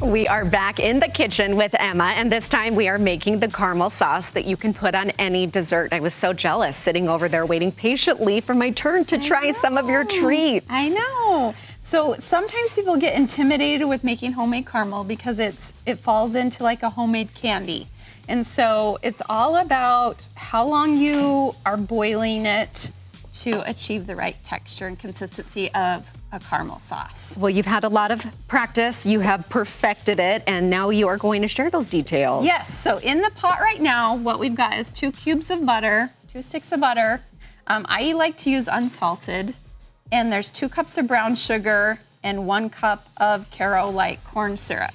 We are back in the kitchen with Emma, and this time we are making the caramel sauce that you can put on any dessert. I was so jealous sitting over there waiting patiently for my turn to try some of your treats. I know. So sometimes people get intimidated with making homemade caramel because it falls into like a homemade candy. And so it's all about how long you are boiling it to achieve the right texture and consistency of a caramel sauce. Well, you've had a lot of practice, you have perfected it, and now you are going to share those details. Yes, so in the pot right now, what we've got is 2 cubes of butter, 2 sticks of butter. I like to use unsalted, and there's 2 cups of brown sugar and 1 cup of Karo Light corn syrup.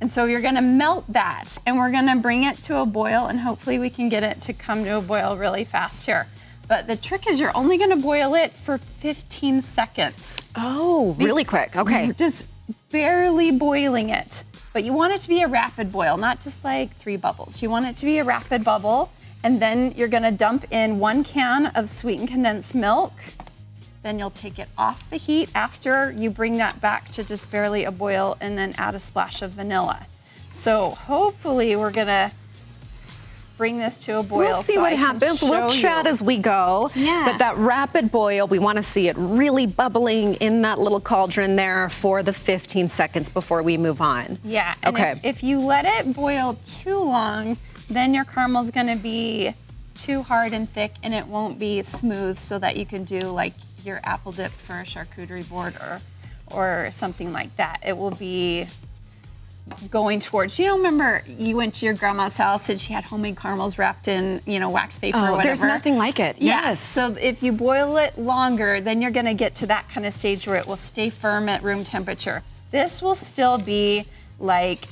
And so you're gonna melt that, and we're gonna bring it to a boil, and hopefully we can get it to come to a boil really fast here. But the trick is you're only gonna boil it for 15 seconds. Oh, really quick, okay. Just barely boiling it. But you want it to be a rapid boil, not just like 3 bubbles. You want it to be a rapid bubble, and then you're gonna dump in 1 can of sweetened condensed milk. Then you'll take it off the heat after you bring that back to just barely a boil, and then add a splash of vanilla. So hopefully we're gonna bring this to a boil. We'll see what happens. We'll chat as we go. Yeah. But that rapid boil, we want to see it really bubbling in that little cauldron there for the 15 seconds before we move on. Yeah. And okay. If you let it boil too long, then your caramel's going to be too hard and thick, and it won't be smooth so that you can do like your apple dip for a charcuterie board or something like that. It will be going towards, remember you went to your grandma's house and she had homemade caramels wrapped in, wax paper or whatever. There's nothing like it. Yes. So if you boil it longer, then you're going to get to that kind of stage where it will stay firm at room temperature. This will still be like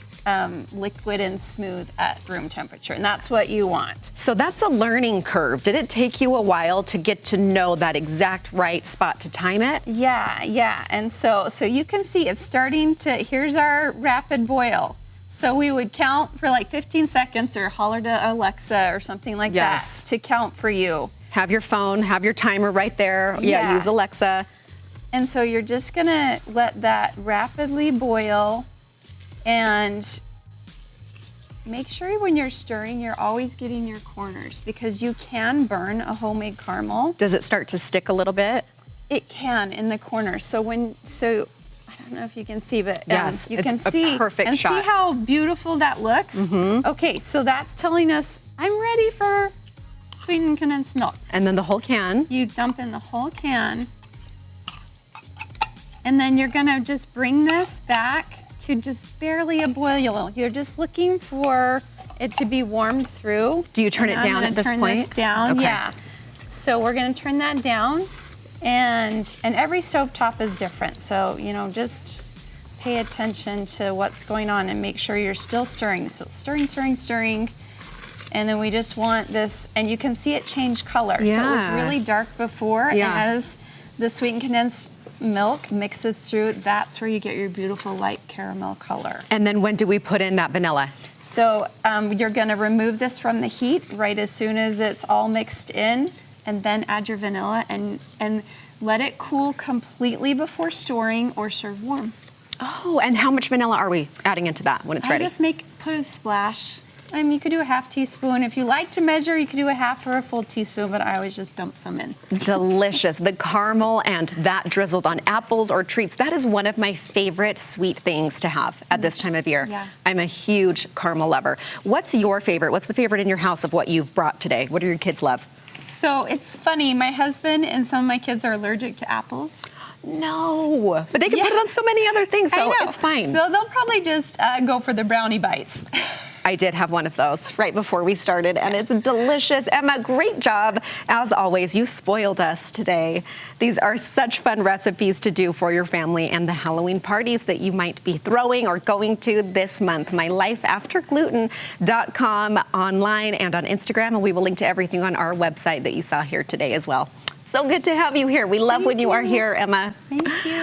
liquid and smooth at room temperature, and that's what you want. So that's a learning curve. Did it take you a while to get to know that exact right spot to time it? Yeah. And so you can see it's starting to, here's our rapid boil. So we would count for like 15 seconds or holler to Alexa or something like that to count for you. Have your phone, have your timer right there. Yeah, use Alexa. And so you're just gonna let that rapidly boil, and make sure when you're stirring, you're always getting your corners, because you can burn a homemade caramel. Does it start to stick a little bit? It can in the corners. So I don't know if you can see, but yes, you it's can see a perfect and shot. See how beautiful that looks? Mm-hmm. Okay, so that's telling us I'm ready for sweetened condensed milk. And then the whole can. You dump in the whole can, and then you're gonna just bring this back to just barely a boil. You're just looking for it to be warmed through. Do you turn it down at this point? Turn this down, okay. Yeah. So we're gonna turn that down, and every stovetop is different. So, just pay attention to what's going on and make sure you're still stirring. So stirring. And then we just want this, and you can see it change color. Yeah. So it was really dark before, and as the sweetened condensed milk mixes through, that's where you get your beautiful light caramel color. And then when do we put in that vanilla? So you're gonna remove this from the heat right as soon as it's all mixed in, and then add your vanilla and let it cool completely before storing, or serve warm. Oh, and how much vanilla are we adding into that when it's ready? I just put a splash. You could do a half teaspoon. If you like to measure, you could do a half or a full teaspoon, but I always just dump some in. Delicious. The caramel and that drizzled on apples or treats, that is one of my favorite sweet things to have at this time of year. Yeah. I'm a huge caramel lover. What's your favorite? What's the favorite in your house of what you've brought today? What do your kids love? So it's funny, my husband and some of my kids are allergic to apples. No, but they can put it on so many other things, so it's fine. So they'll probably just go for the brownie bites. I did have one of those right before we started, and it's delicious. Emma, great job. As always, you spoiled us today. These are such fun recipes to do for your family and the Halloween parties that you might be throwing or going to this month. MyLifeAfterGluten.com, online and on Instagram, and we will link to everything on our website that you saw here today as well. So good to have you here. We love when you are here, Emma. Thank you.